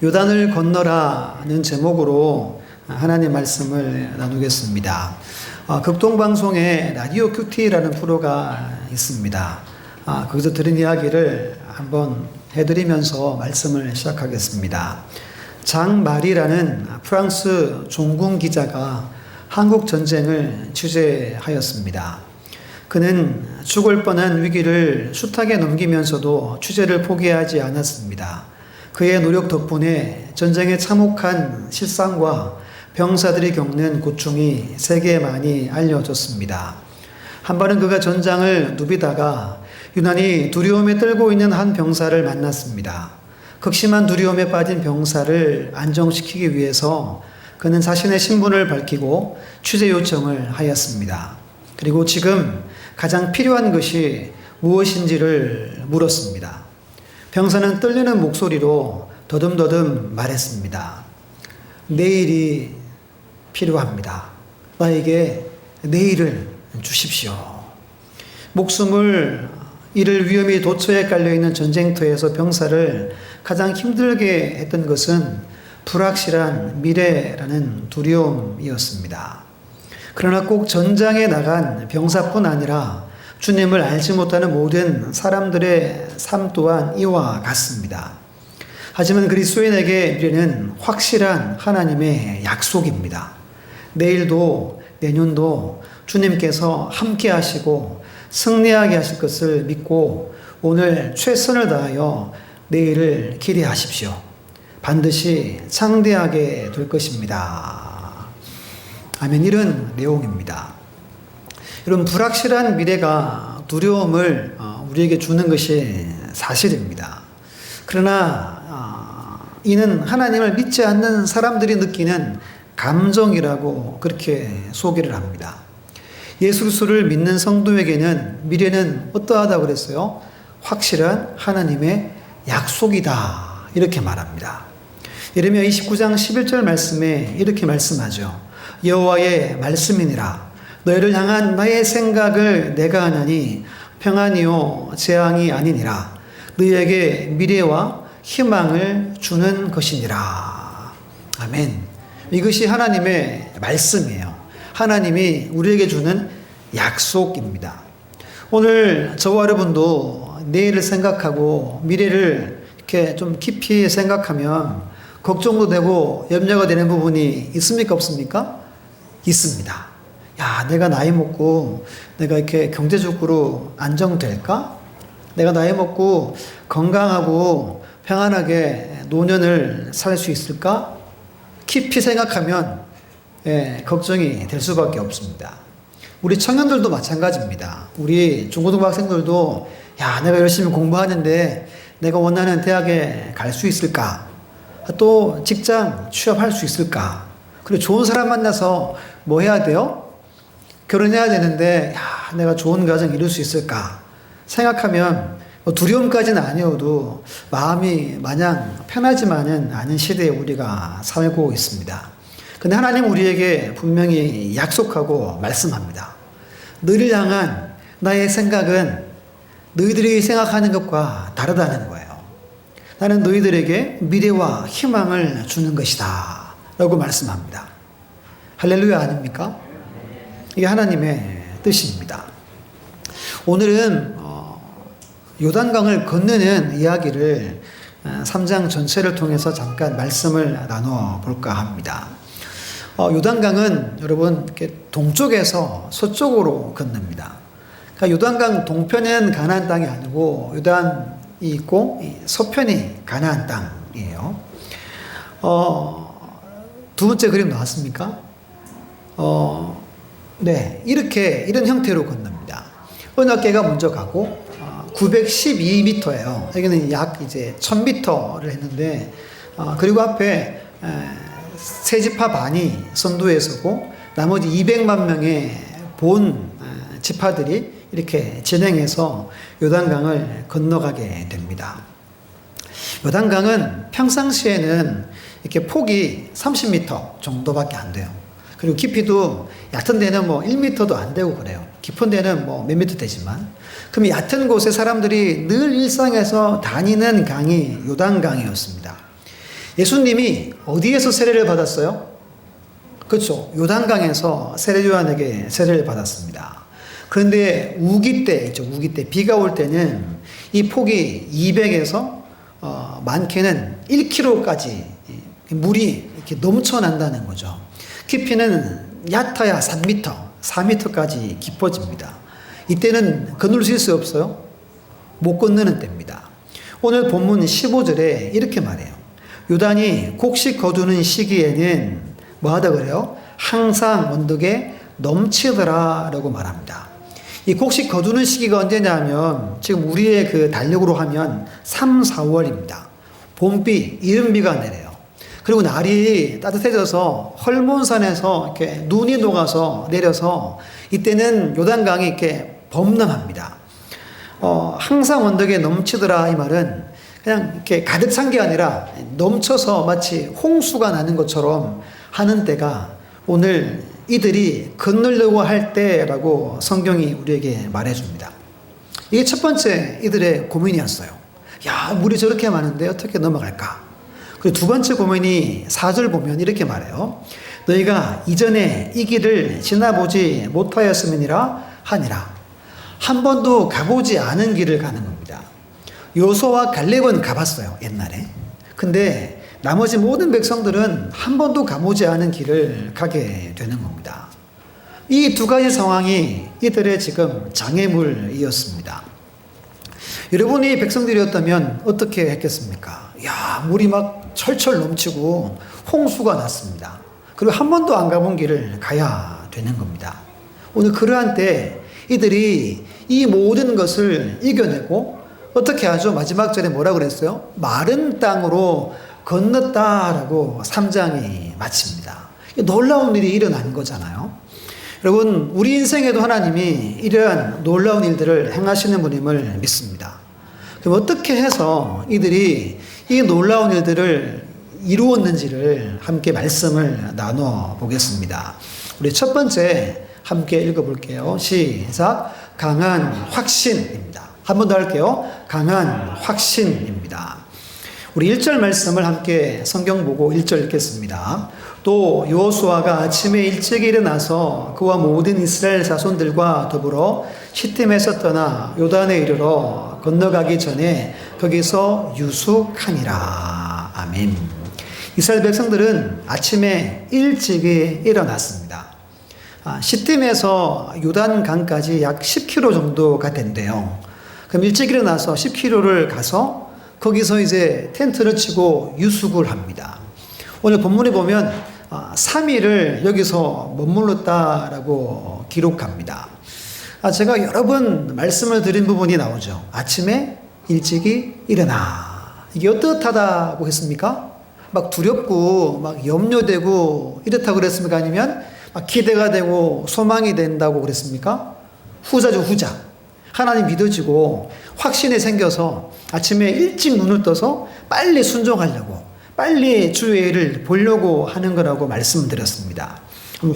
요단을 건너라는 제목으로 하나님 말씀을 나누겠습니다. 극동방송에 라디오 큐티라는 프로가 있습니다. 거기서 들은 이야기를 한번 해드리면서 말씀을 시작하겠습니다. 장마리라는 프랑스 종군 기자가 한국 전쟁을 취재하였습니다. 그는 죽을 뻔한 위기를 숱하게 넘기면서도 취재를 포기하지 않았습니다. 그의 노력 덕분에 전쟁의 참혹한 실상과 병사들이 겪는 고충이 세계에 많이 알려졌습니다. 한 번은 그가 전장을 누비다가 유난히 두려움에 떨고 있는 한 병사를 만났습니다. 극심한 두려움에 빠진 병사를 안정시키기 위해서 그는 자신의 신분을 밝히고 취재 요청을 하였습니다. 그리고 지금 가장 필요한 것이 무엇인지를 물었습니다. 병사는 떨리는 목소리로 더듬더듬 말했습니다. 내일이 필요합니다. 나에게 내일을 주십시오. 목숨을 잃을 위험이 도처에 깔려있는 전쟁터에서 병사를 가장 힘들게 했던 것은 불확실한 미래라는 두려움이었습니다. 그러나 꼭 전장에 나간 병사뿐 아니라 주님을 알지 못하는 모든 사람들의 삶 또한 이와 같습니다. 하지만 그리스도인에게 미래는 확실한 하나님의 약속입니다. 내일도 내년도 주님께서 함께 하시고 승리하게 하실 것을 믿고 오늘 최선을 다하여 내일을 기대하십시오. 반드시 창대하게 될 것입니다. 아멘. 이런 내용입니다. 여러분, 불확실한 미래가 두려움을 우리에게 주는 것이 사실입니다. 그러나 이는 하나님을 믿지 않는 사람들이 느끼는 감정이라고 그렇게 소개를 합니다. 예수 그리스도를 믿는 성도에게는 미래는 어떠하다고 그랬어요? 확실한 하나님의 약속이다, 이렇게 말합니다. 예레미야 29장 11절 말씀에 이렇게 말씀하죠. 여호와의 말씀이니라. 너희를 향한 나의 생각을 내가 하나니 평안이요 재앙이 아니니라. 너희에게 미래와 희망을 주는 것이니라. 아멘. 이것이 하나님의 말씀이에요. 하나님이 우리에게 주는 약속입니다. 오늘 저와 여러분도 내일을 생각하고 미래를 이렇게 좀 깊이 생각하면 걱정도 되고 염려가 되는 부분이 있습니까? 없습니까? 있습니다. 야, 내가 나이 먹고 내가 이렇게 경제적으로 안정될까? 내가 나이 먹고 건강하고 평안하게 노년을 살 수 있을까? 깊이 생각하면 걱정이 될 수밖에 없습니다. 우리 청년들도 마찬가지입니다. 우리 중고등부 학생들도 야, 내가 열심히 공부하는데 내가 원하는 대학에 갈 수 있을까? 또 직장 취업할 수 있을까? 그리고 좋은 사람 만나서 뭐 해야 돼요? 결혼해야 되는데 야, 내가 좋은 가정 이룰 수 있을까 생각하면 두려움까지는 아니어도 마음이 마냥 편하지만은 않은 시대에 우리가 살고 있습니다. 근데 하나님 우리에게 분명히 약속하고 말씀합니다. 너희를 향한 나의 생각은 너희들이 생각하는 것과 다르다는 거예요. 나는 너희들에게 미래와 희망을 주는 것이다 라고 말씀합니다. 할렐루야 아닙니까? 이게 하나님의 뜻입니다. 오늘은 요단강을 건너는 이야기를 3장 전체를 통해서 잠깐 말씀을 나눠볼까 합니다. 요단강은 여러분 이렇게 동쪽에서 서쪽으로 건넙니다. 그러니까 요단강 동편은 가나안 땅이 아니고 요단이 있고 서편이 가나안 땅이에요. 두 번째 그림 나왔습니까? 네, 이런 형태로 건넙니다. 어느 어깨가 먼저 가고 912m예요. 여기는 약 이제 1000m를 했는데 그리고 앞에 세 지파 반이 선두에 서고 나머지 200만 명의 본 지파들이 이렇게 진행해서 요단강을 건너가게 됩니다. 요단강은 평상시에는 이렇게 폭이 30m 정도밖에 안 돼요. 그리고 깊이도 얕은 데는 뭐 1m도 안 되고 그래요. 깊은 데는 뭐 몇 미터 되지만. 그럼 얕은 곳에 사람들이 늘 일상에서 다니는 강이 요단강이었습니다. 예수님이 어디에서 세례를 받았어요? 그렇죠. 요단강에서 세례 요한에게 세례를 받았습니다. 그런데 우기 때 있죠. 우기 때 비가 올 때는 이 폭이 200에서 많게는 1km까지 물이 이렇게 넘쳐난다는 거죠. 깊이는 얕아야 3m, 4m까지 깊어집니다. 이때는 건널 수 없어요. 못 건너는 때입니다. 오늘 본문 15절에 이렇게 말해요. 요단이 곡식 거두는 시기에는 뭐 하다 그래요? 항상 언덕에 넘치더라 라고 말합니다. 이 곡식 거두는 시기가 언제냐면 지금 우리의 그 달력으로 하면 3, 4월입니다. 봄비, 이른비가 내려요. 그리고 날이 따뜻해져서 헐몬산에서 이렇게 눈이 녹아서 내려서 이때는 요단강이 이렇게 범람합니다. 항상 언덕에 넘치더라 이 말은 그냥 이렇게 가득 찬 게 아니라 넘쳐서 마치 홍수가 나는 것처럼 하는 때가 오늘 이들이 건너려고 할 때라고 성경이 우리에게 말해줍니다. 이게 첫 번째 이들의 고민이었어요. 야, 물이 저렇게 많은데 어떻게 넘어갈까? 그리고 두 번째 고민이 4절 보면 이렇게 말해요. 너희가 이전에 이 길을 지나보지 못하였음이니라 하니라. 한 번도 가보지 않은 길을 가는 겁니다. 요소와 갈렙은 가봤어요, 옛날에. 근데 나머지 모든 백성들은 한 번도 가보지 않은 길을 가게 되는 겁니다. 이 두 가지 상황이 이들의 지금 장애물이었습니다. 여러분이 백성들이었다면 어떻게 했겠습니까? 야, 물이 막 철철 넘치고 홍수가 났습니다. 그리고 한 번도 안 가본 길을 가야 되는 겁니다. 오늘 그러한 때 이들이 이 모든 것을 이겨내고 어떻게 하죠? 마지막 절에 뭐라 그랬어요? 마른 땅으로 건넜다라고 3장이 마칩니다. 놀라운 일이 일어난 거잖아요. 여러분, 우리 인생에도 하나님이 이러한 놀라운 일들을 행하시는 분임을 믿습니다. 그럼 어떻게 해서 이들이 이 놀라운 일들을 이루었는지를 함께 말씀을 나눠 보겠습니다. 우리 첫 번째 함께 읽어볼게요. 시작. 강한 확신입니다. 한 번 더 할게요. 강한 확신입니다. 우리 1절 말씀을 함께 성경 보고 1절 읽겠습니다. 또 여호수아가 아침에 일찍 일어나서 그와 모든 이스라엘 자손들과 더불어 시팀에서 떠나 요단에 이르러 건너가기 전에 거기서 유숙하니라. 아멘. 이스라엘 백성들은 아침에 일찍이 일어났습니다. 시팀에서 요단강까지 약 10km 정도가 된대요. 그럼 일찍 일어나서 10km를 가서 거기서 이제 텐트를 치고 유숙을 합니다. 오늘 본문에 보면 3일을 여기서 머물렀다라고 기록합니다. 제가 여러 번 말씀을 드린 부분이 나오죠. 아침에 일찍이 일어나. 이게 어떻다고 했습니까? 막 두렵고 막 염려되고 이렇다고 그랬습니까? 아니면 막 기대가 되고 소망이 된다고 그랬습니까? 후자죠, 후자. 하나님 믿어지고 확신이 생겨서 아침에 일찍 눈을 떠서 빨리 순종하려고 빨리 주의 일을 보려고 하는 거라고 말씀드렸습니다.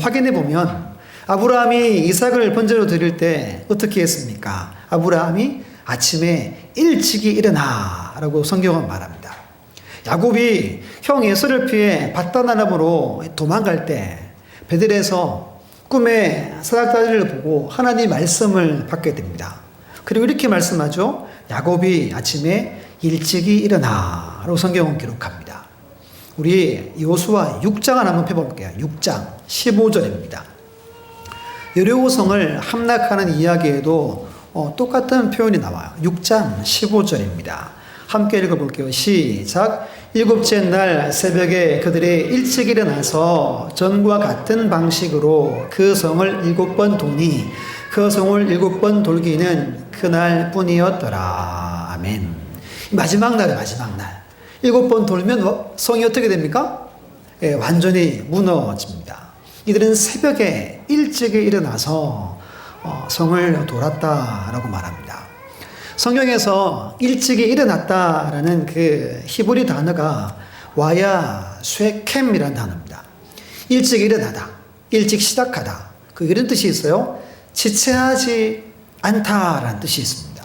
확인해 보면 아브라함이 이삭을 번제로 드릴 때 어떻게 했습니까? 아브라함이 아침에 일찍이 일어나 라고 성경은 말합니다. 야곱이 형 에서를 피해 밧단 아람으로 도망갈 때 베들에서 꿈에 사닥다리를 보고 하나님 말씀을 받게 됩니다. 그리고 이렇게 말씀하죠. 야곱이 아침에 일찍이 일어나 라고 성경은 기록합니다. 우리 여호수아 6장을 한번 펴볼게요. 6장 15절입니다. 여리고성을 함락하는 이야기에도 똑같은 표현이 나와요. 6장 15절입니다. 함께 읽어볼게요. 시작. 일곱째 날 새벽에 그들이 일찍 일어나서 전과 같은 방식으로 그 성을 7번 도니 그 성을 7번 돌기는 그날 뿐이었더라. 아멘. 마지막 날에 마지막 날 7번 돌면 성이 어떻게 됩니까? 완전히 무너집니다. 이들은 새벽에 일찍 일어나서 성을 돌았다라고 말합니다. 성경에서 일찍이 일어났다라는 그 히브리 단어가 와야 쇠캠이라는 단어입니다. 일찍 일어나다, 일찍 시작하다. 이런 뜻이 있어요. 지체하지 않다라는 뜻이 있습니다.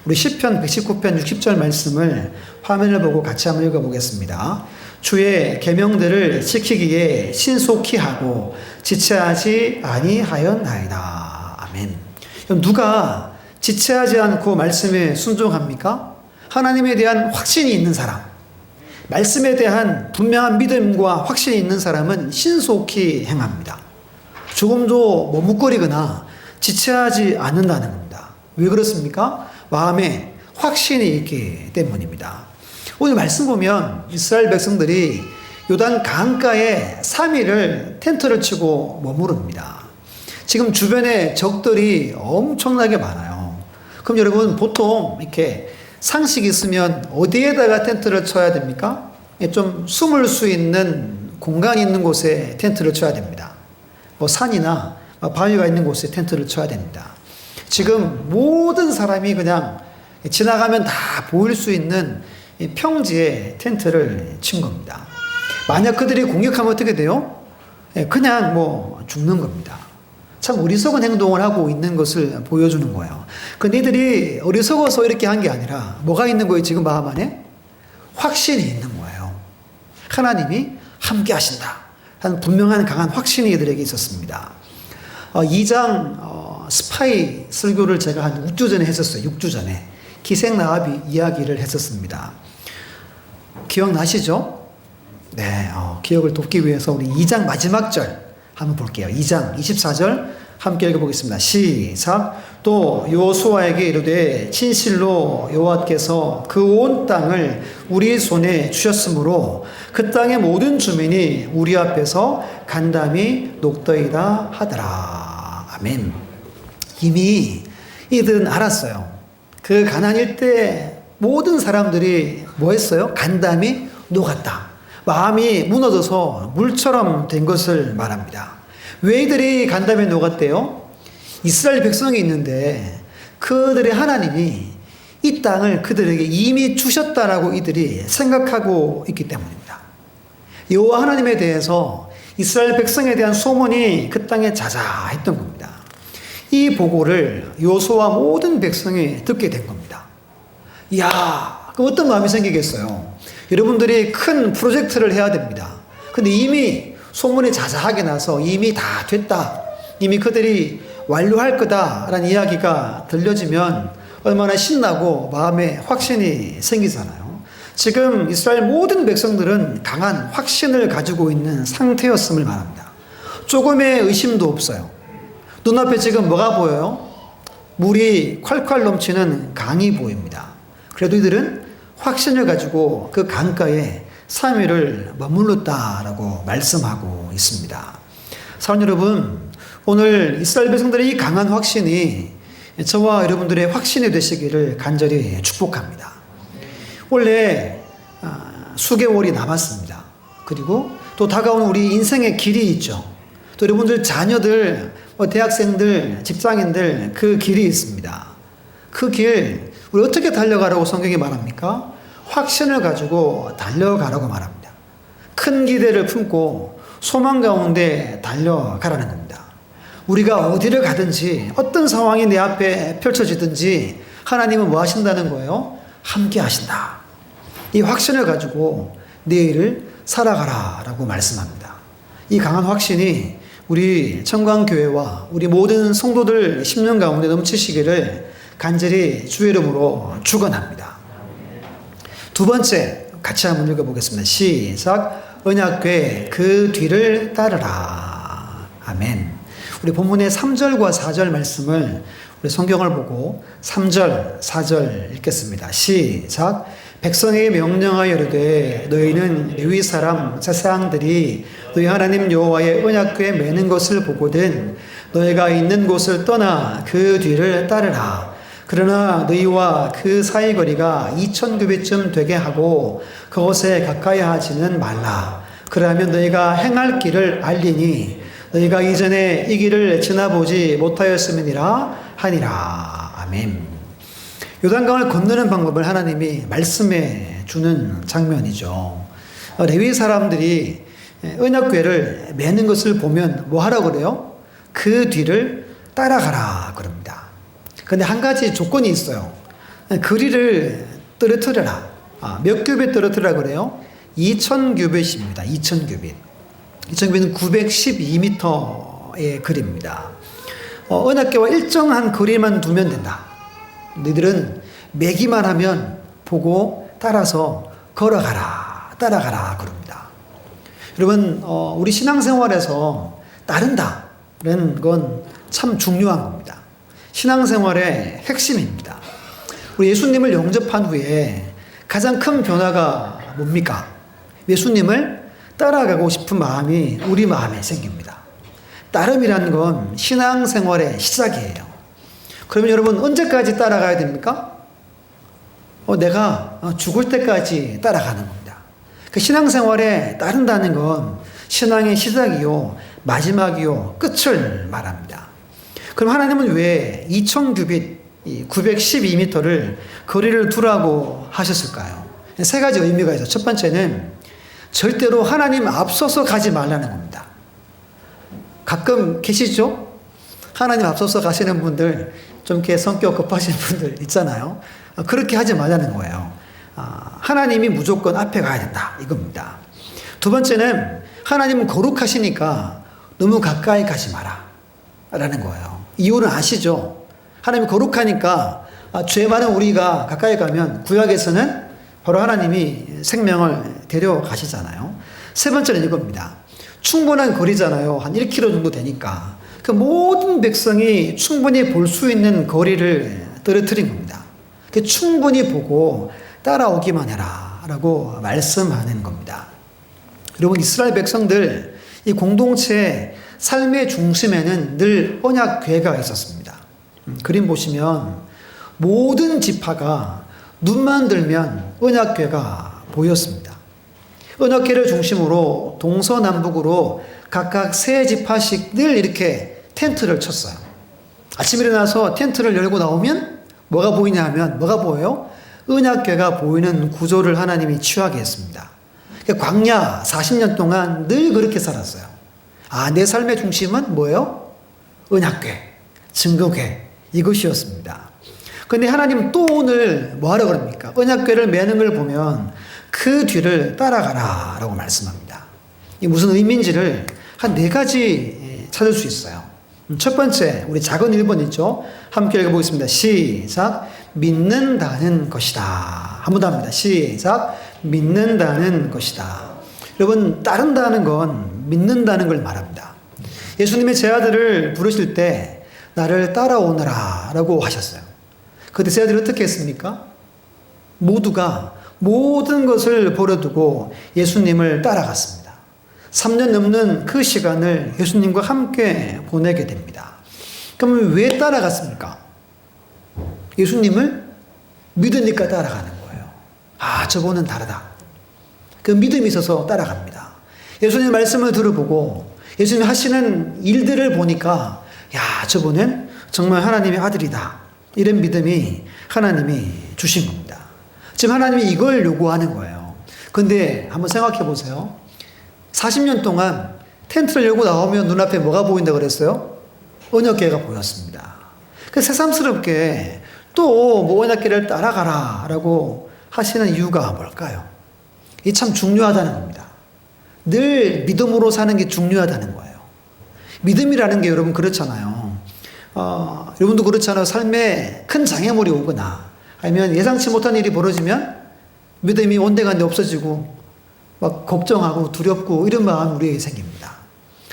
우리 시편 119편 60절 말씀을 화면을 보고 같이 한번 읽어보겠습니다. 주의 계명들을 지키기에 신속히 하고 지체하지 아니하였나이다. 아멘. 그럼 누가 지체하지 않고 말씀에 순종합니까? 하나님에 대한 확신이 있는 사람, 말씀에 대한 분명한 믿음과 확신이 있는 사람은 신속히 행합니다. 조금도 머뭇거리거나 지체하지 않는다는 겁니다. 왜 그렇습니까? 마음에 확신이 있기 때문입니다. 오늘 말씀 보면 이스라엘 백성들이 요단 강가에 3일을 텐트를 치고 머무릅니다. 지금 주변에 적들이 엄청나게 많아요. 그럼 여러분 보통 이렇게 상식이 있으면 어디에다가 텐트를 쳐야 됩니까? 좀 숨을 수 있는 공간이 있는 곳에 텐트를 쳐야 됩니다. 뭐 산이나 바위가 있는 곳에 텐트를 쳐야 됩니다. 지금 모든 사람이 그냥 지나가면 다 보일 수 있는 평지에 텐트를 친 겁니다. 만약 그들이 공격하면 어떻게 돼요? 그냥 뭐 죽는 겁니다. 참 어리석은 행동을 하고 있는 것을 보여주는 거예요. 근데 이들이 어리석어서 이렇게 한 게 아니라 뭐가 있는 거예요? 지금 마음 안에? 확신이 있는 거예요. 하나님이 함께 하신다 하는 분명한 강한 확신이 이들에게 있었습니다. 2장 스파이 설교를 제가 한 6주 전에 했었어요. 6주 전에 기생나합이 이야기를 했었습니다. 기억나시죠? 네, 기억을 돕기 위해서 우리 2장 마지막 절 한번 볼게요. 2장 24절 함께 읽어보겠습니다. 시작. 또 여호수아에게 이르되 진실로 여호와께서 그 온 땅을 우리 손에 주셨으므로 그 땅의 모든 주민이 우리 앞에서 간담이 녹더이다 하더라. 아멘. 이미 이들은 알았어요. 그 가나안 일대 모든 사람들이 뭐 했어요? 간담이 녹았다. 마음이 무너져서 물처럼 된 것을 말합니다. 왜 이들이 간담이 녹았대요? 이스라엘 백성이 있는데 그들의 하나님이 이 땅을 그들에게 이미 주셨다라고 이들이 생각하고 있기 때문입니다. 여호와 하나님에 대해서 이스라엘 백성에 대한 소문이 그 땅에 자자했던 겁니다. 이 보고를 여호수아와 모든 백성이 듣게 된 겁니다. 이야, 그 어떤 마음이 생기겠어요? 여러분들이 큰 프로젝트를 해야 됩니다. 근데 이미 소문이 자자하게 나서 이미 다 됐다. 이미 그들이 완료할 거다라는 이야기가 들려지면 얼마나 신나고 마음에 확신이 생기잖아요. 지금 이스라엘 모든 백성들은 강한 확신을 가지고 있는 상태였음을 말합니다. 조금의 의심도 없어요. 눈앞에 지금 뭐가 보여요? 물이 콸콸 넘치는 강이 보입니다. 그래도 이들은 확신을 가지고 그 강가에 3일을 머물렀다라고 말씀하고 있습니다. 사랑하는 여러분, 오늘 이스라엘 백성들의 이 강한 확신이 저와 여러분들의 확신이 되시기를 간절히 축복합니다. 원래 수개월이 남았습니다. 그리고 또 다가오는 우리 인생의 길이 있죠. 또 여러분들 자녀들, 대학생들, 직장인들 그 길이 있습니다. 그 길 우리 어떻게 달려가라고 성경이 말합니까? 확신을 가지고 달려가라고 말합니다. 큰 기대를 품고 소망 가운데 달려가라는 겁니다. 우리가 어디를 가든지 어떤 상황이 내 앞에 펼쳐지든지 하나님은 뭐 하신다는 거예요? 함께 하신다. 이 확신을 가지고 내일을 살아가라라고 말씀합니다. 이 강한 확신이 우리 청광교회와 우리 모든 성도들 10년 가운데 넘치시기를 간절히 주의 이름으로 축원합니다. 두 번째 같이 한번 읽어보겠습니다. 시작. 언약궤 그 뒤를 따르라. 아멘. 우리 본문의 3절과 4절 말씀을 우리 성경을 보고 3절, 4절 읽겠습니다. 시작. 백성에게 명령하여 이르되 너희는 레위 사람 제사장들이 너희 하나님 여호와의 언약궤에 매는 것을 보거든 너희가 있는 곳을 떠나 그 뒤를 따르라. 그러나 너희와 그 사이 거리가 2000규빗쯤 되게 하고 그곳에 가까이 하지는 말라. 그러면 너희가 행할 길을 알리니 너희가 이전에 이 길을 지나보지 못하였음이니라 하니라. 아멘. 요단강을 건너는 방법을 하나님이 말씀해 주는 장면이죠. 레위 사람들이 언약궤를 매는 것을 보면 뭐 하라고 그래요? 그 뒤를 따라가라 그럽니다. 근데 한 가지 조건이 있어요. 거리를 떨어뜨려라. 몇 규빗 떨어뜨리라 그래요? 2000규빗입니다. 2000규빗. 2000규빗은 912m의 거리입니다. 언약궤와 일정한 거리만 두면 된다. 너희들은 매기만 하면 보고 따라서 걸어가라, 따라가라 그럽니다. 여러분, 우리 신앙생활에서 따른다는 건 참 중요한 겁니다. 신앙생활의 핵심입니다. 우리 예수님을 영접한 후에 가장 큰 변화가 뭡니까? 예수님을 따라가고 싶은 마음이 우리 마음에 생깁니다. 따름이라는 건 신앙생활의 시작이에요. 그러면 여러분 언제까지 따라가야 됩니까? 내가 죽을 때까지 따라가는 겁니다. 그 신앙생활에 따른다는 건 신앙의 시작이요, 마지막이요, 끝을 말합니다. 그럼 하나님은 왜 2000규빗, 912m를 거리를 두라고 하셨을까요? 세 가지 의미가 있어요. 첫 번째는 절대로 하나님 앞서서 가지 말라는 겁니다. 가끔 계시죠? 하나님 앞서서 가시는 분들, 좀 이렇게 성격 급하신 분들 있잖아요. 그렇게 하지 말라는 거예요. 하나님이 무조건 앞에 가야 된다. 이겁니다. 두 번째는 하나님은 거룩하시니까 너무 가까이 가지 마라. 라는 거예요. 이유는 아시죠? 하나님이 거룩하니까 죄 많은 우리가 가까이 가면 구약에서는 바로 하나님이 생명을 데려가시잖아요. 세 번째는 이겁니다. 충분한 거리잖아요. 한 1km 정도 되니까. 그 모든 백성이 충분히 볼 수 있는 거리를 떨어뜨린 겁니다. 충분히 보고 따라오기만 해라. 라고 말씀하는 겁니다. 여러분, 이스라엘 백성들, 이 공동체의 삶의 중심에는 늘 언약궤가 있었습니다. 그림 보시면 모든 지파가 눈만 들면 언약궤가 보였습니다. 언약궤를 중심으로 동서남북으로 각각 세 지파씩 늘 이렇게 텐트를 쳤어요. 아침에 일어나서 텐트를 열고 나오면 뭐가 보이냐 하면 뭐가 보여요? 언약궤가 보이는 구조를 하나님이 취하게 했습니다. 광야 40년 동안 늘 그렇게 살았어요. 내 삶의 중심은 뭐예요? 언약궤, 증거궤, 이것이었습니다. 근데 하나님 또 오늘 뭐 하라 그럽니까? 언약궤를 매는 걸 보면 그 뒤를 따라가라 라고 말씀합니다. 이게 무슨 의미인지를 한 네 가지 찾을 수 있어요. 첫 번째, 우리 작은 1번 있죠? 함께 읽어보겠습니다. 시작. 믿는다는 것이다. 한 번 더 합니다. 시작. 믿는다는 것이다. 여러분, 따른다는 건 믿는다는 걸 말합니다. 예수님의 제 아들을 부르실 때 나를 따라오너라 라고 하셨어요. 그때 제 아들이 어떻게 했습니까? 모두가 모든 것을 버려두고 예수님을 따라갔습니다. 3년 넘는 그 시간을 예수님과 함께 보내게 됩니다. 그럼 왜 따라갔습니까? 예수님을 믿으니까 따라가는 거예요. 저분은 다르다. 그 믿음이 있어서 따라갑니다. 예수님의 말씀을 들어보고 예수님이 하시는 일들을 보니까 저분은 정말 하나님의 아들이다. 이런 믿음이 하나님이 주신 겁니다. 지금 하나님이 이걸 요구하는 거예요. 근데 한번 생각해 보세요. 40년 동안 텐트를 열고 나오면 눈앞에 뭐가 보인다고 그랬어요? 언약궤가 보였습니다. 그 새삼스럽게 또 언약궤를 따라가라 라고 하시는 이유가 뭘까요? 이게 참 중요하다는 겁니다. 늘 믿음으로 사는 게 중요하다는 거예요. 믿음이라는 게 여러분 그렇잖아요. 여러분도 그렇잖아요. 삶에 큰 장애물이 오거나 아니면 예상치 못한 일이 벌어지면 믿음이 온데간데 없어지고 막 걱정하고 두렵고 이런 마음이 우리에게 생깁니다.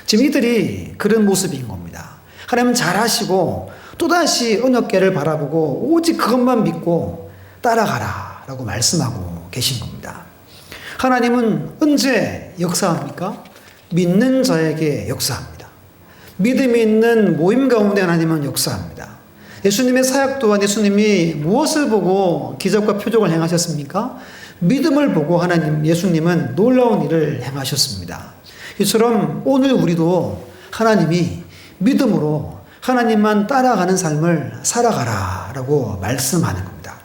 지금 이들이 그런 모습인 겁니다. 하나님은 잘하시고 또다시 언약궤를 바라보고 오직 그것만 믿고 따라가라 라고 말씀하고 계신 겁니다. 하나님은 언제 역사합니까? 믿는 자에게 역사합니다. 믿음이 있는 모임 가운데 하나님은 역사합니다. 예수님의 사역 또한 예수님이 무엇을 보고 기적과 표적을 행하셨습니까? 믿음을 보고 예수님은 놀라운 일을 행하셨습니다. 이처럼 오늘 우리도 하나님이 믿음으로 하나님만 따라가는 삶을 살아가라 라고 말씀하는 겁니다.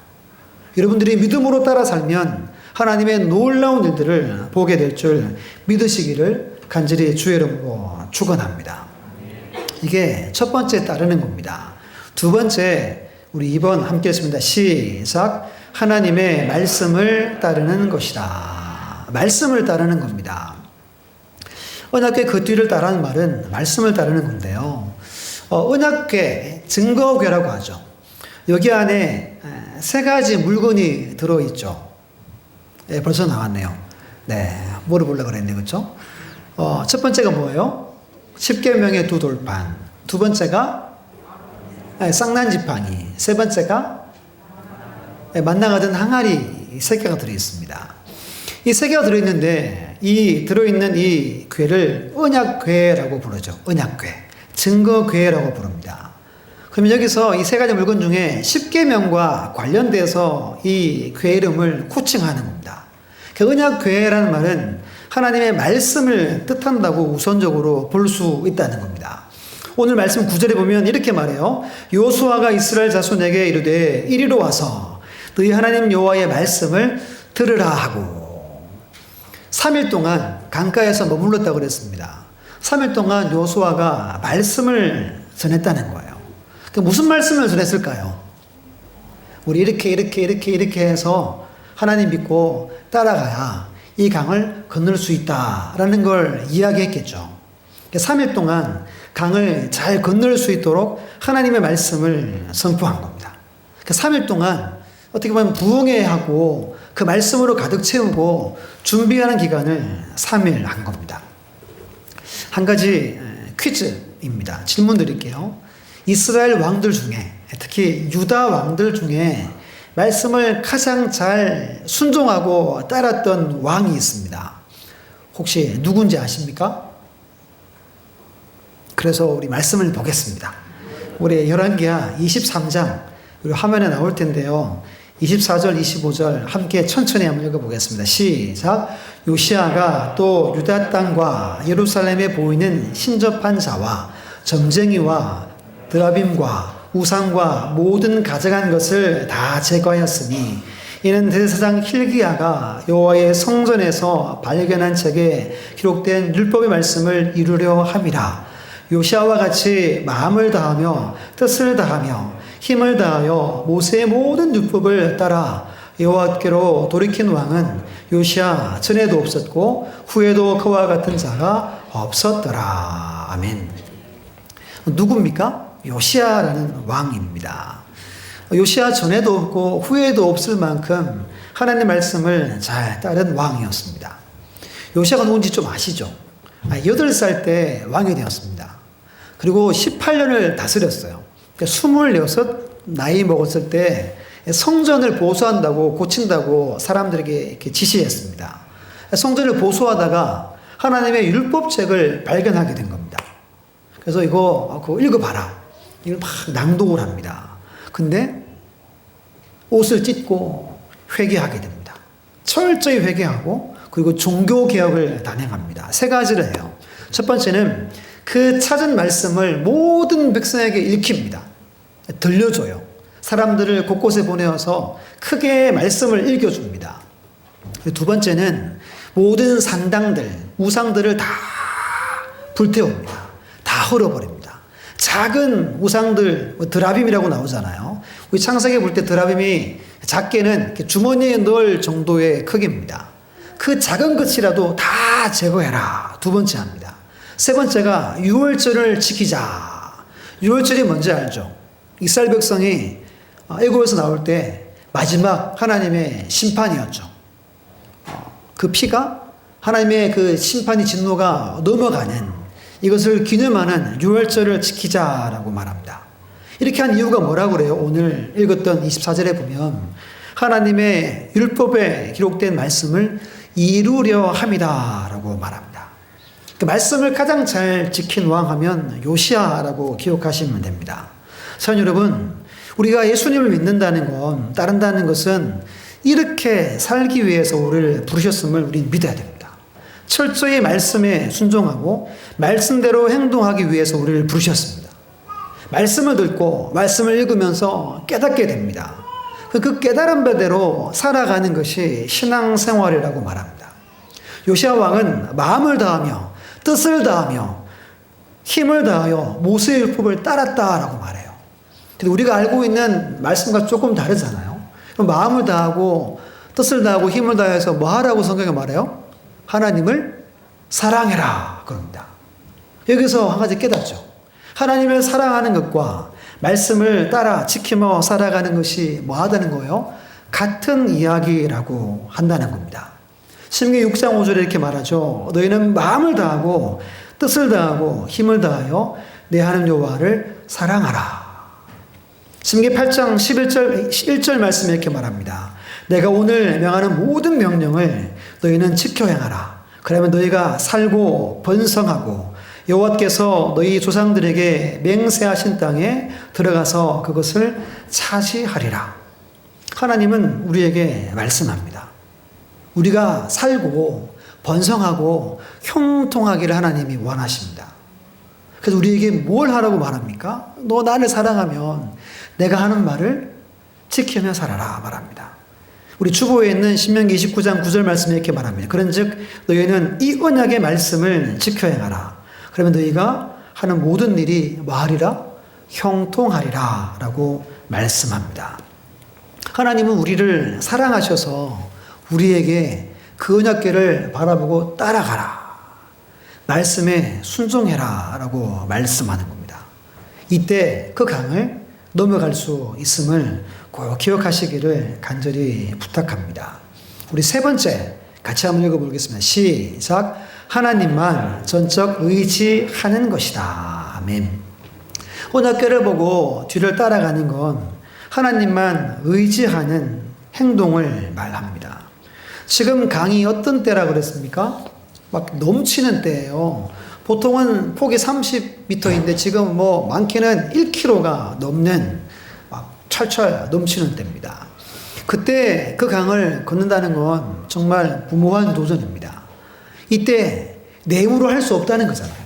여러분들이 믿음으로 따라 살면 하나님의 놀라운 일들을 보게 될 줄 믿으시기를 간절히 주의 이름으로 축원합니다. 이게 첫 번째 따르는 겁니다. 두 번째, 우리 2번 함께 했습니다. 시작. 하나님의 말씀을 따르는 것이다. 말씀을 따르는 겁니다. 언약궤 그 뒤를 따르는 말은 말씀을 따르는 건데요. 언약궤, 증거궤라고 하죠. 여기 안에 세 가지 물건이 들어있죠. 예, 벌써 나왔네요. 네, 뭐를 보려고 그랬는데, 그렇죠? 첫 번째가 뭐예요? 십계명의 두 돌판. 두 번째가 쌍난지팡이. 세 번째가 만나가 든 항아리 세 개가 들어있습니다. 이 세 개가 들어있는데 이 들어있는 이 궤를 언약궤라고 부르죠. 언약궤, 증거궤라고 부릅니다. 그러면 여기서 이 세 가지 물건 중에 십계명과 관련돼서 이 궤 이름을 코칭하는 겁니다. 그 언약궤라는 말은 하나님의 말씀을 뜻한다고 우선적으로 볼 수 있다는 겁니다. 오늘 말씀 9절에 보면 이렇게 말해요. 여호수아가 이스라엘 자손에게 이르되 이리로 와서 너희 하나님 여호와의 말씀을 들으라 하고 3일 동안 강가에서 머물렀다고 그랬습니다. 3일 동안 여호수아가 말씀을 전했다는 거예요. 무슨 말씀을 전했을까요? 우리 이렇게 해서 하나님 믿고 따라가야 이 강을 건널 수 있다라는 걸 이야기했겠죠. 3일 동안 강을 잘 건널 수 있도록 하나님의 말씀을 선포한 겁니다. 3일 동안 어떻게 보면 부흥회하고 그 말씀으로 가득 채우고 준비하는 기간을 3일 한 겁니다. 한 가지 퀴즈입니다. 질문 드릴게요. 이스라엘 왕들 중에, 특히 유다 왕들 중에 말씀을 가장 잘 순종하고 따랐던 왕이 있습니다. 혹시 누군지 아십니까? 그래서 우리 말씀을 보겠습니다. 우리 열왕기하 23장 우리 화면에 나올 텐데요. 24절, 25절 함께 천천히 한번 읽어보겠습니다. 시작. 요시아가 또 유다 땅과 예루살렘에 보이는 신접한 자와 점쟁이와 드라빔과 우상과 모든 가져간 것을 다 제거하였으니 이는 대제사장 hil기야가 여호와의 성전에서 발견한 책에 기록된 율법의 말씀을 이루려 함이라. 요시아와 같이 마음을 다하며 뜻을 다하며 힘을 다하여 모세의 모든 율법을 따라 여호와께로 돌이킨 왕은 요시아 전에도 없었고 후에도 그와 같은 자가 없었더라. 아멘. 누굽니까? 요시아라는 왕입니다. 요시아 전에도 없고 후에도 없을 만큼 하나님의 말씀을 잘 따른 왕이었습니다. 요시아가 누군지 좀 아시죠? 8살 때 왕이 되었습니다. 그리고 18년을 다스렸어요. 그러니까 26 나이 먹었을 때 성전을 보수한다고 고친다고 사람들에게 이렇게 지시했습니다. 성전을 보수하다가 하나님의 율법책을 발견하게 된 겁니다. 그래서 이거 읽어봐라. 이걸 막 낭독을 합니다. 근데 옷을 찢고 회개하게 됩니다. 철저히 회개하고 그리고 종교개혁을 단행합니다. 3가지를 해요. 첫 번째는 그 찾은 말씀을 모든 백성에게 읽힙니다. 들려줘요. 사람들을 곳곳에 보내어서 크게 말씀을 읽어줍니다. 두 번째는 모든 산당들, 우상들을 다 불태웁니다. 다 헐어버립니다. 작은 우상들, 드라빔이라고 나오잖아요. 우리 창세기 볼 때 드라빔이 작게는 주머니에 넣을 정도의 크기입니다. 그 작은 것이라도 다 제거해라. 두 번째 합니다. 세 번째가 유월절을 지키자. 유월절이 뭔지 알죠? 이스라엘 백성이 애굽에서 나올 때 마지막 하나님의 심판이었죠. 그 피가 하나님의 그 심판이 진노가 넘어가는 이것을 기념하는 유월절을 지키자라고 말합니다. 이렇게 한 이유가 뭐라고 그래요? 오늘 읽었던 24절에 보면 하나님의 율법에 기록된 말씀을 이루려 함이다라고 말합니다. 그 말씀을 가장 잘 지킨 왕 하면 요시아라고 기억하시면 됩니다. 사랑 여러분, 우리가 예수님을 믿는다는 건, 따른다는 것은 이렇게 살기 위해서 우리를 부르셨음을 우리는 믿어야 됩니다. 철저히 말씀에 순종하고 말씀대로 행동하기 위해서 우리를 부르셨습니다. 말씀을 듣고 말씀을 읽으면서 깨닫게 됩니다. 그 깨달은 바대로 살아가는 것이 신앙생활이라고 말합니다. 요시아 왕은 마음을 다하며 뜻을 다하며 힘을 다하여 모세의 율법을 따랐다라고 말해요. 근데 우리가 알고 있는 말씀과 조금 다르잖아요. 그럼 마음을 다하고 뜻을 다하고 힘을 다해서 뭐 하라고 성경에 말해요? 하나님을 사랑해라 그럽니다. 여기서 한 가지 깨닫죠. 하나님을 사랑하는 것과 말씀을 따라 지키며 살아가는 것이 뭐 하다는 거예요? 같은 이야기라고 한다는 겁니다. 신명기 6장 5절에 이렇게 말하죠. 너희는 마음을 다하고 뜻을 다하고 힘을 다하여 내 하나님 여호와를 사랑하라. 신명기 8장 1절 말씀에 이렇게 말합니다. 내가 오늘 명하는 모든 명령을 너희는 지켜 행하라. 그러면 너희가 살고 번성하고 여호와께서 너희 조상들에게 맹세하신 땅에 들어가서 그것을 차지하리라. 하나님은 우리에게 말씀합니다. 우리가 살고 번성하고 형통하기를 하나님이 원하십니다. 그래서 우리에게 뭘 하라고 말합니까? 너 나를 사랑하면 내가 하는 말을 지키며 살아라 말합니다. 우리 주보에 있는 신명기 29장 9절 말씀에 이렇게 말합니다. 그런즉 너희는 이 언약의 말씀을 지켜 행하라. 그러면 너희가 하는 모든 일이 뭐하리라? 형통하리라 라고 말씀합니다. 하나님은 우리를 사랑하셔서 우리에게 그 언약궤를 바라보고 따라가라. 말씀에 순종해라 라고 말씀하는 겁니다. 이때 그 강을 넘어갈 수 있음을 꼭 기억하시기를 간절히 부탁합니다. 우리 세 번째 같이 한번 읽어보겠습니다. 시작. 하나님만 전적 의지하는 것이다. 아멘. 언약궤를 보고 뒤를 따라가는 건 하나님만 의지하는 행동을 말합니다. 지금 강이 어떤 때라 그랬습니까? 막 넘치는 때예요. 보통은 폭이 30m인데 지금 뭐 많게는 1km가 넘는 막 철철 넘치는 때입니다. 그때 그 강을 걷는다는 건 정말 무모한 도전입니다. 이때 내 힘으로 할 수 없다는 거잖아요.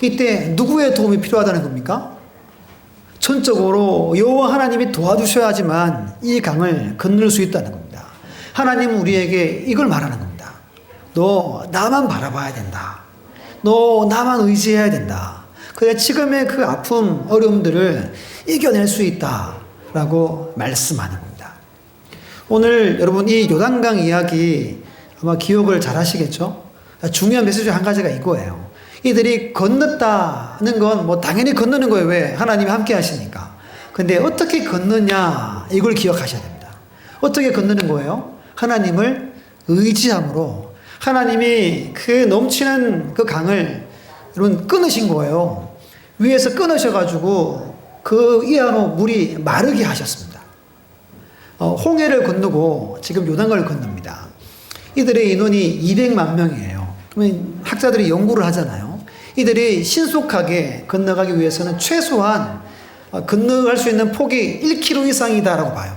이때 누구의 도움이 필요하다는 겁니까? 전적으로 여호와 하나님이 도와주셔야지만 이 강을 건널 수 있다는 겁니다. 하나님은 우리에게 이걸 말하는 겁니다. 너 나만 바라봐야 된다. 너 나만 의지해야 된다. 그래 지금의 그 아픔, 어려움들을 이겨낼 수 있다라고 말씀하는 겁니다. 오늘 여러분 이 요단강 이야기 아마 기억을 잘 하시겠죠? 중요한 메시지 한 가지가 이거예요. 이들이 건넜다는 건 뭐 당연히 건너는 거예요. 왜? 하나님이 함께 하시니까. 근데 어떻게 건너냐 이걸 기억하셔야 됩니다. 어떻게 건너는 거예요? 하나님을 의지함으로 하나님이 그 넘치는 그 강을 여러분 끊으신 거예요. 위에서 끊으셔가지고 그 이하로 물이 마르게 하셨습니다. 홍해를 건너고 지금 요단강을 건넙니다. 이들의 인원이 200만 명이에요. 그러면 학자들이 연구를 하잖아요. 이들이 신속하게 건너가기 위해서는 최소한 건너갈 수 있는 폭이 1km 이상이다라고 봐요.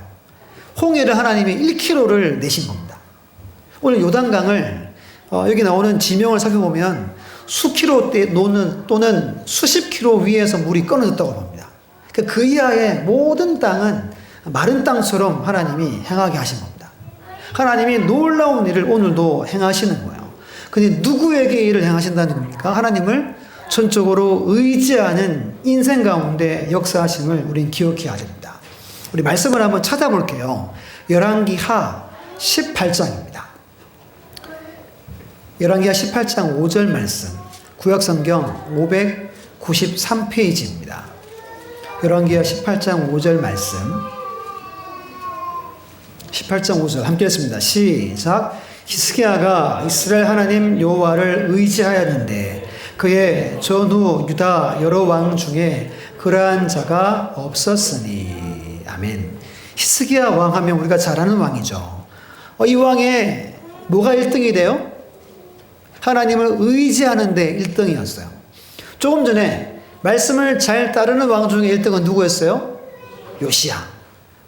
홍해를 하나님이 1km를 내신 겁니다. 오늘 요단강을 여기 나오는 지명을 살펴보면 수킬로 또는 수십 킬로 위에서 물이 끊어졌다고 봅니다. 그 이하의 모든 땅은 마른 땅처럼 하나님이 행하게 하신 겁니다. 하나님이 놀라운 일을 오늘도 행하시는 거예요. 근데 누구에게 일을 행하신다는 겁니까? 하나님을 전적으로 의지하는 인생 가운데 역사하심을 우린 기억해야 됩니다. 우리 말씀을 한번 찾아볼게요. 열왕기하 18장입니다. 열왕기하 18장 5절 말씀, 구약성경 593페이지입니다. 열왕기하 18장 5절 말씀, 18장 5절 함께 했습니다. 시작. 히스기야가 이스라엘 하나님 여호와를 의지하였는데 그의 전후 유다 여러 왕 중에 그러한 자가 없었으니. 아멘. 히스기야 왕 하면 우리가 잘 아는 왕이죠. 이 왕의 뭐가 1등이 돼요? 하나님을 의지하는데 1등이었어요. 조금 전에 말씀을 잘 따르는 왕 중에 1등은 누구였어요? 요시야.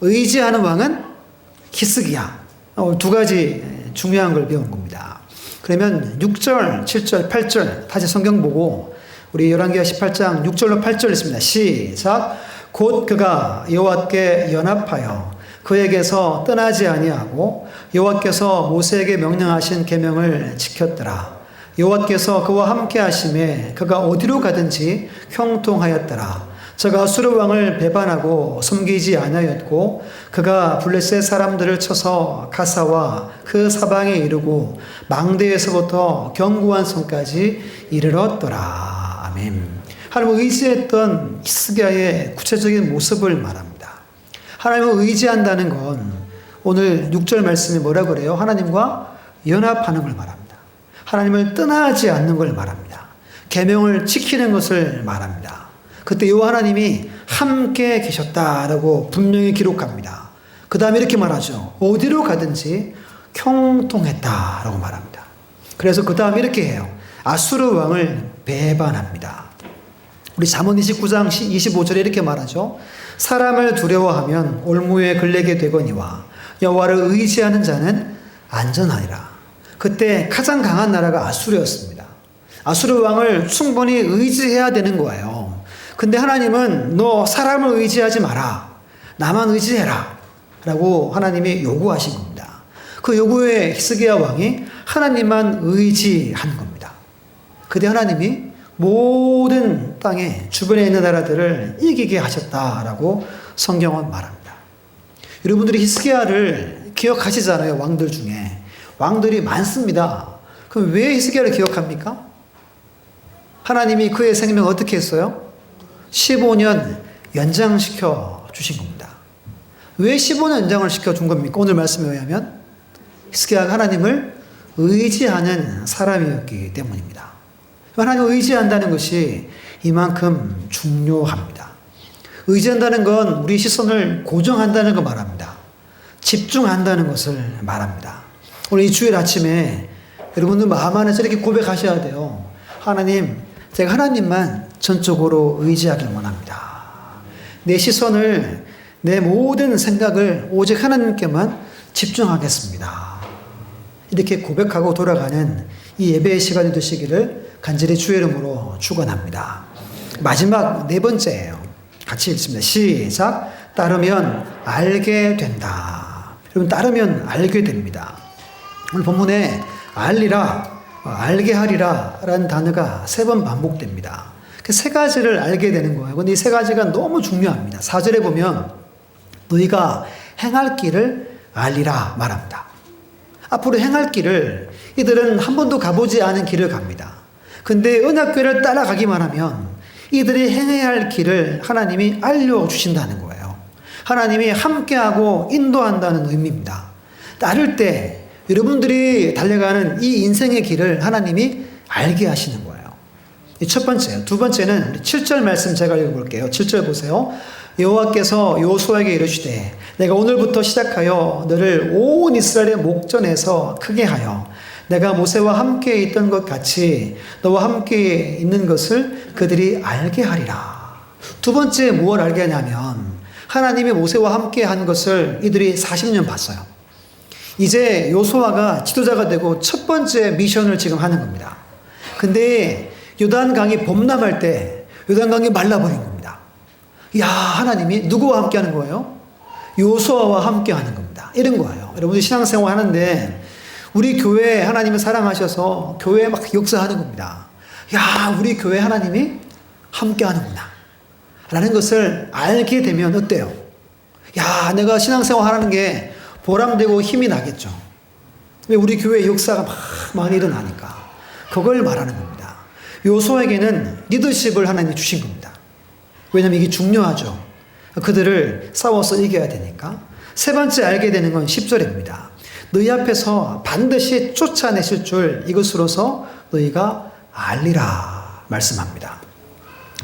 의지하는 왕은 히스기야. 두 가지 중요한 걸 배운 겁니다. 그러면 6절, 7절, 8절 다시 성경 보고 우리 열왕기하 18장 6절로 8절 있습니다. 시작. 곧 그가 여호와께 연합하여 그에게서 떠나지 아니하고 여호와께서 모세에게 명령하신 계명을 지켰더라. 여호와께서 그와 함께 하심에 그가 어디로 가든지 형통하였더라. 저가 아수르 왕을 배반하고 섬기지 아니하였고 그가 블레셋 사람들을 쳐서 가사와 그 사방에 이르고 망대에서부터 견고한 성까지 이르렀더라. 아멘. 하나님을 의지했던 히스기야의 구체적인 모습을 말합니다. 하나님을 의지한다는 건 오늘 6절 말씀이 뭐라 그래요? 하나님과 연합하는 걸 말합니다. 하나님을 떠나지 않는 걸 말합니다. 계명을 지키는 것을 말합니다. 그때 요 하나님이 함께 계셨다라고 분명히 기록합니다. 그 다음에 이렇게 말하죠. 어디로 가든지 형통했다라고 말합니다. 그래서 그 다음에 이렇게 해요. 아수르 왕을 배반합니다. 우리 잠언 29장 25절에 이렇게 말하죠. 사람을 두려워하면 올무에 걸리게 되거니와 여호와를 의지하는 자는 안전하리라. 그때 가장 강한 나라가 아수르였습니다. 아수르 왕을 충분히 의지해야 되는 거예요. 근데 하나님은 너 사람을 의지하지 마라. 나만 의지해라. 라고 하나님이 요구하신 겁니다. 그 요구에 히스기야 왕이 하나님만 의지한 겁니다. 그때 하나님이 모든 땅에 주변에 있는 나라들을 이기게 하셨다라고 성경은 말합니다. 여러분들이 히스기야를 기억하시잖아요. 왕들 중에. 왕들이 많습니다. 그럼 왜 히스기야를 기억합니까? 하나님이 그의 생명 어떻게 했어요? 15년 연장시켜 주신 겁니다. 왜 15년 연장을 시켜준 겁니까? 오늘 말씀에 의하면 히스기야가 하나님을 의지하는 사람이었기 때문입니다. 하나님을 의지한다는 것이 이만큼 중요합니다. 의지한다는 건 우리 시선을 고정한다는 거 말합니다. 집중한다는 것을 말합니다. 오늘 이 주일 아침에 여러분들 마음 안에서 이렇게 고백하셔야 돼요. 하나님, 제가 하나님만 전적으로 의지하길 원합니다. 내 시선을, 내 모든 생각을 오직 하나님께만 집중하겠습니다. 이렇게 고백하고 돌아가는 이 예배의 시간이 되시기를 간절히 주의 이름으로 축원합니다. 마지막 네 번째예요. 같이 읽습니다. 시작. 따르면 알게 된다. 여러분, 따르면 알게 됩니다. 오늘 본문에 알리라, 알게 하리라 라는 단어가 3번 반복됩니다. 그 세 가지를 알게 되는 거예요. 근데 이 세 가지가 너무 중요합니다. 4절에 보면 너희가 행할 길을 알리라 말합니다. 앞으로 행할 길을 이들은 한 번도 가보지 않은 길을 갑니다. 근데 언약궤를 따라가기만 하면 이들이 행해야 할 길을 하나님이 알려주신다는 거예요. 하나님이 함께하고 인도한다는 의미입니다. 따를 때 여러분들이 달려가는 이 인생의 길을 하나님이 알게 하시는 거예요. 이 첫 번째요. 두 번째는 7절 말씀 제가 읽어볼게요. 7절 보세요. 여호와께서 여호수아에게 이르시되 내가 오늘부터 시작하여 너를 온 이스라엘의 목전에서 크게 하여 내가 모세와 함께 있던 것 같이 너와 함께 있는 것을 그들이 알게 하리라. 두 번째 무엇을 알게 하냐면 하나님이 모세와 함께 한 것을 이들이 40년 봤어요. 이제 여호수아가 지도자가 되고 첫 번째 미션을 지금 하는 겁니다. 근데 요단강이 범람할 때 요단강이 말라버린 겁니다. 야, 하나님이 누구와 함께 하는 거예요? 여호수아와 함께 하는 겁니다. 이런 거예요. 여러분들 신앙생활 하는데 우리 교회 하나님을 사랑하셔서 교회에 막 역사하는 겁니다. 야, 우리 교회 하나님이 함께 하는구나 라는 것을 알게 되면 어때요? 야, 내가 신앙생활 하는 게 보람되고 힘이 나겠죠. 왜 우리 교회 역사가 막 많이 일어나니까. 그걸 말하는 겁니다. 여호수아에게는 리더십을 하나님이 주신 겁니다. 왜냐하면 이게 중요하죠. 그들을 싸워서 이겨야 되니까. 세 번째 알게 되는 건 10절입니다. 너희 앞에서 반드시 쫓아내실 줄 이것으로서 너희가 알리라 말씀합니다.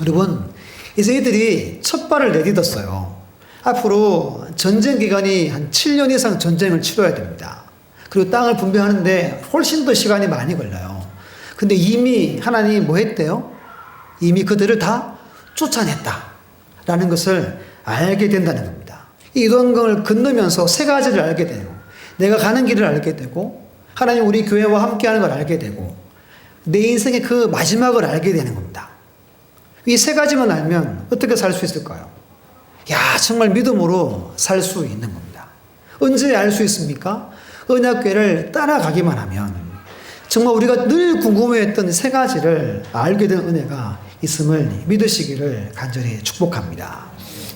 여러분, 이제 이들이 첫 발을 내딛었어요. 앞으로 전쟁 기간이 한 7년 이상 전쟁을 치러야 됩니다. 그리고 땅을 분배하는데 훨씬 더 시간이 많이 걸려요. 근데 이미 하나님이 뭐 했대요? 이미 그들을 다 쫓아냈다라는 것을 알게 된다는 겁니다. 이 요단강을 건너면서 세 가지를 알게 되고 내가 가는 길을 알게 되고 하나님 우리 교회와 함께하는 걸 알게 되고 내 인생의 그 마지막을 알게 되는 겁니다. 이 세 가지만 알면 어떻게 살 수 있을까요? 야, 정말 믿음으로 살 수 있는 겁니다. 언제 알 수 있습니까? 언약궤를 따라가기만 하면 정말 우리가 늘 궁금해했던 세 가지를 알게 된 은혜가 있음을 믿으시기를 간절히 축복합니다.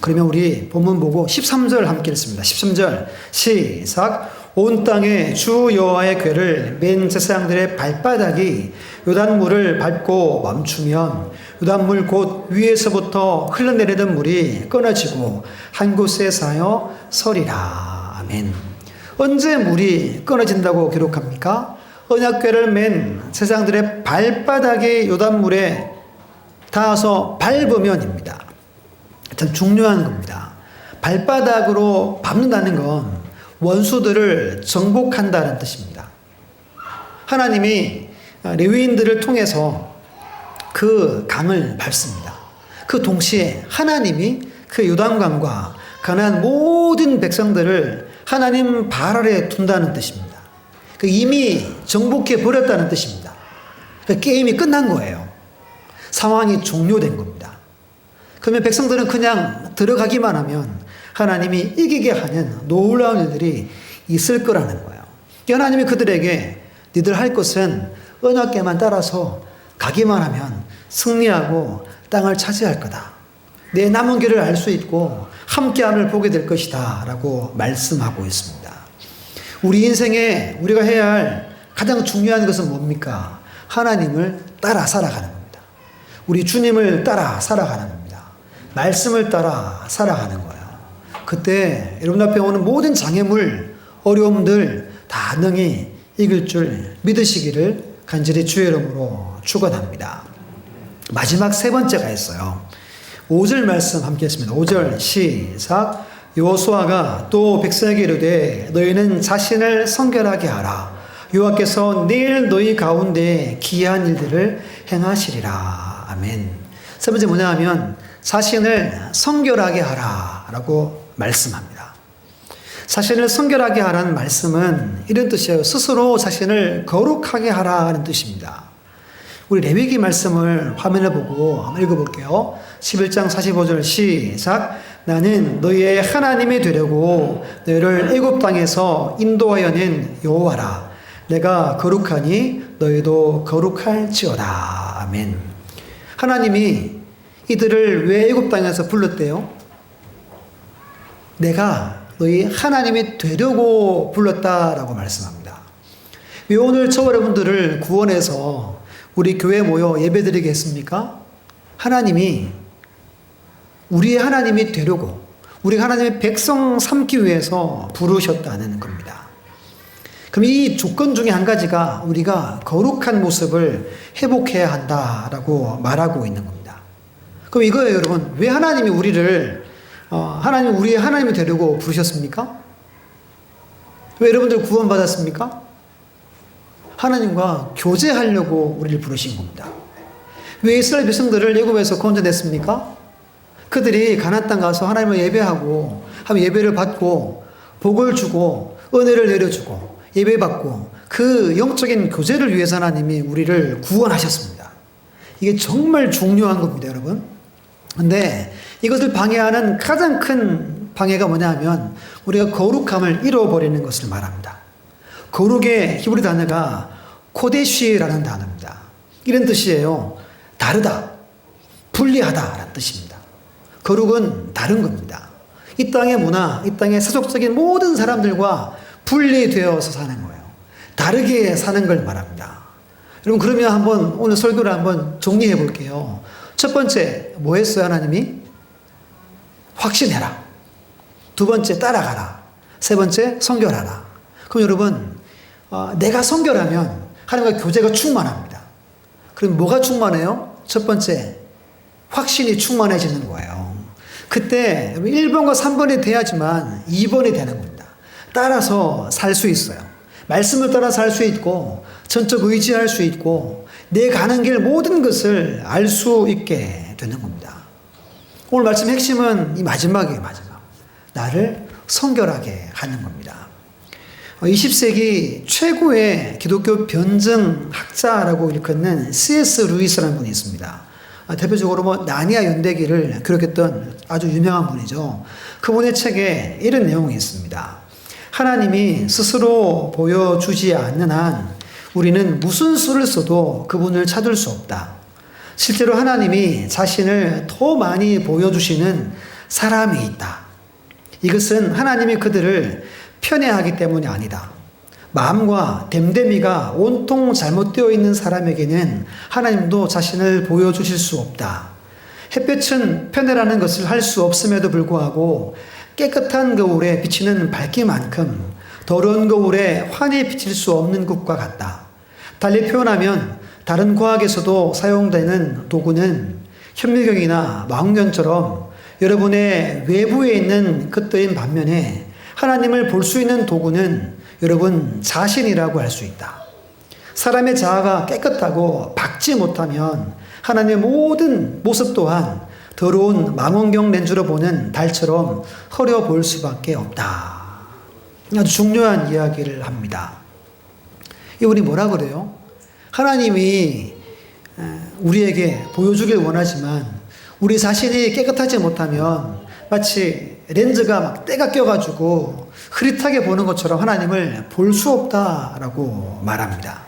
그러면 우리 본문 보고 13절 함께 읽습니다. 13절 시작. 온 땅에 주 여호와의 궤를 맨 제사장들의 발바닥이 요단물을 밟고 멈추면 요단물 곧 위에서부터 흘러내리던 물이 끊어지고 한 곳에 쌓여 서리라. 아멘. 언제 물이 끊어진다고 기록합니까? 언약궤를 맨 제사장들의 발바닥이 요단물에 닿아서 밟으면입니다. 참 중요한 겁니다. 발바닥으로 밟는다는 건 원수들을 정복한다는 뜻입니다. 하나님이 레위인들을 통해서 그 강을 밟습니다. 그 동시에 하나님이 그 요단강과 가나안 모든 백성들을 하나님 발 아래 둔다는 뜻입니다. 이미 정복해 버렸다는 뜻입니다. 게임이 끝난 거예요. 상황이 종료된 겁니다. 그러면 백성들은 그냥 들어가기만 하면 하나님이 이기게 하는 놀라운 일들이 있을 거라는 거예요. 하나님이 그들에게 니들 할 것은 언약궤만 따라서 가기만 하면 승리하고 땅을 차지할 거다. 내 남은 길을 알 수 있고 함께함을 보게 될 것이다 라고 말씀하고 있습니다. 우리 인생에 우리가 해야 할 가장 중요한 것은 뭡니까? 하나님을 따라 살아가는 겁니다. 우리 주님을 따라 살아가는 겁니다. 말씀을 따라 살아가는 거예요. 그때 여러분 앞에 오는 모든 장애물, 어려움들 다 능히 이길 줄 믿으시기를 간절히 주의 이름으로 축원합니다. 마지막 세 번째가 있어요. 5절 말씀 함께 했습니다. 5절 시작. 여호수아가 또 백성에게 이르되 너희는 자신을 성결하게 하라. 여호와께서 내일 너희 가운데 기이한 일들을 행하시리라. 아멘. 세 번째 뭐냐 하면 자신을 성결하게 하라 라고 말씀합니다. 자신을 성결하게 하라는 말씀은 이런 뜻이에요. 스스로 자신을 거룩하게 하라는 뜻입니다. 우리 레위기 말씀을 화면에 보고 한번 읽어볼게요. 11장 45절 시작. 나는 너희의 하나님이 되려고 너희를 애굽 땅에서 인도하여 낸 여호와라. 내가 거룩하니 너희도 거룩할지어다. 아멘. 하나님이 이들을 왜 애굽 땅에서 불렀대요? 내가 너희 하나님이 되려고 불렀다라고 말씀합니다. 왜 오늘 저 여러분들을 구원해서 우리 교회에 모여 예배드리겠습니까? 하나님이 우리의 하나님이 되려고 우리 하나님의 백성 삼기 위해서 부르셨다는 겁니다. 그럼 이 조건 중에 한 가지가 우리가 거룩한 모습을 회복해야 한다라고 말하고 있는 겁니다. 그럼 이거예요, 여러분. 왜 하나님이 우리를 우리의 하나님이 되려고 부르셨습니까? 왜 여러분들 구원받았습니까? 하나님과 교제하려고 우리를 부르신 겁니다. 왜 이스라엘 백성들을 애굽에서 건져냈습니까? 그들이 가나안 땅 가서 하나님을 예배하고 하면 예배를 받고 복을 주고 은혜를 내려주고 예배받고 그 영적인 교제를 위해서 하나님이 우리를 구원하셨습니다. 이게 정말 중요한 겁니다, 여러분. 근데 이것을 방해하는 가장 큰 방해가 뭐냐 하면 우리가 거룩함을 잃어버리는 것을 말합니다. 거룩의 히브리 단어가 코데시라는 단어입니다. 이런 뜻이에요. 다르다, 분리하다라는 뜻입니다. 거룩은 다른 겁니다. 이 땅의 문화, 이 땅의 세속적인 모든 사람들과 분리되어서 사는 거예요. 다르게 사는 걸 말합니다. 여러분, 그러면 한번 오늘 설교를 한번 정리해 볼게요. 첫 번째, 뭐 했어요, 하나님이? 확신해라. 두 번째, 따라가라. 세 번째, 성결하라. 그럼 여러분, 내가 성결하면 하나님과 교제가 충만합니다. 그럼 뭐가 충만해요? 첫 번째, 확신이 충만해지는 거예요. 그때 1번과 3번이 돼야지만 2번이 되는 겁니다. 따라서 살 수 있어요. 말씀을 따라 살 수 있고 전적 의지할 수 있고 내 가는 길 모든 것을 알 수 있게 되는 겁니다. 오늘 말씀 핵심은 이 마지막이에요. 마지막. 나를 성결하게 하는 겁니다. 20세기 최고의 기독교 변증학자라고 일컫는 C.S. 루이스라는 분이 있습니다. 대표적으로 나니아 연대기를 기록했던 아주 유명한 분이죠. 그분의 책에 이런 내용이 있습니다. 하나님이 스스로 보여주지 않는 한 우리는 무슨 수를 써도 그분을 찾을 수 없다. 실제로 하나님이 자신을 더 많이 보여주시는 사람이 있다. 이것은 하나님이 그들을 편애하기 때문이 아니다. 마음과 됨됨이가 온통 잘못되어 있는 사람에게는 하나님도 자신을 보여주실 수 없다. 햇볕은 편애라는 것을 할 수 없음에도 불구하고 깨끗한 거울에 비치는 밝기만큼 더러운 거울에 환히 비칠 수 없는 것과 같다. 달리 표현하면 다른 과학에서도 사용되는 도구는 현미경이나 망원경처럼 여러분의 외부에 있는 것들인 반면에 하나님을 볼 수 있는 도구는 여러분 자신이라고 할 수 있다. 사람의 자아가 깨끗하고 밝지 못하면 하나님의 모든 모습 또한 더러운 망원경 렌즈로 보는 달처럼 흐려 보일 수밖에 없다. 아주 중요한 이야기를 합니다. 이분이 뭐라 그래요? 하나님이 우리에게 보여주길 원하지만 우리 자신이 깨끗하지 못하면 마치 렌즈가 막 때가 껴가지고 흐릿하게 보는 것처럼 하나님을 볼 수 없다라고 말합니다.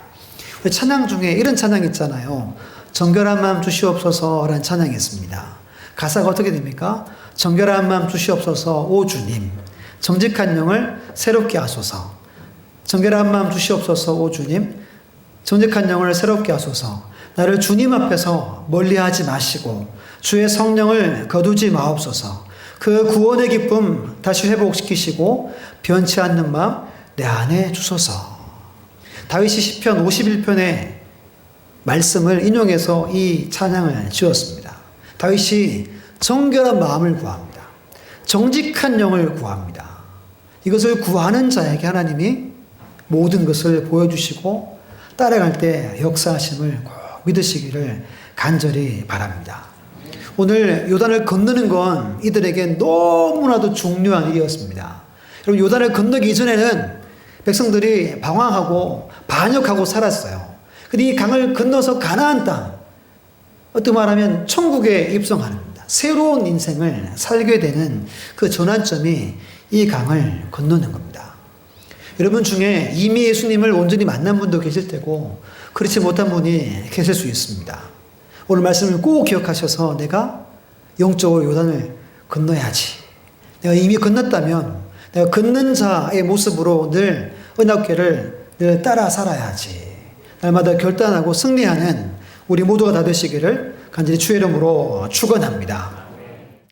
찬양 중에 이런 찬양 있잖아요. 정결한 마음 주시옵소서라는 찬양이 있습니다. 가사가 어떻게 됩니까? 정결한 마음 주시옵소서 오 주님, 정직한 영을 새롭게 하소서. 정결한 마음 주시옵소서 오 주님, 정직한 영을 새롭게 하소서. 나를 주님 앞에서 멀리하지 마시고 주의 성령을 거두지 마옵소서. 그 구원의 기쁨 다시 회복시키시고 변치 않는 마음 내 안에 주소서. 다윗이 시편 51편의 말씀을 인용해서 이 찬양을 지었습니다. 다윗이 정결한 마음을 구합니다. 정직한 영을 구합니다. 이것을 구하는 자에게 하나님이 모든 것을 보여주시고 따라갈 때 역사하심을 꼭 믿으시기를 간절히 바랍니다. 오늘 요단을 건너는 건 이들에게 너무나도 중요한 일이었습니다. 여러분, 요단을 건너기 이전에는 백성들이 방황하고 반역하고 살았어요. 근데 이 강을 건너서 가나안 땅, 어떻게 말하면 천국에 입성합니다. 새로운 인생을 살게 되는 그 전환점이 이 강을 건너는 겁니다. 여러분 중에 이미 예수님을 온전히 만난 분도 계실 테고 그렇지 못한 분이 계실 수 있습니다. 오늘 말씀을 꼭 기억하셔서 내가 영적으로 요단을 건너야지. 내가 이미 건넜다면 내가 걷는 자의 모습으로 늘 언약궤를 늘 따라 살아야지. 날마다 결단하고 승리하는 우리 모두가 다 되시기를 간절히 주의 이름으로 축원합니다.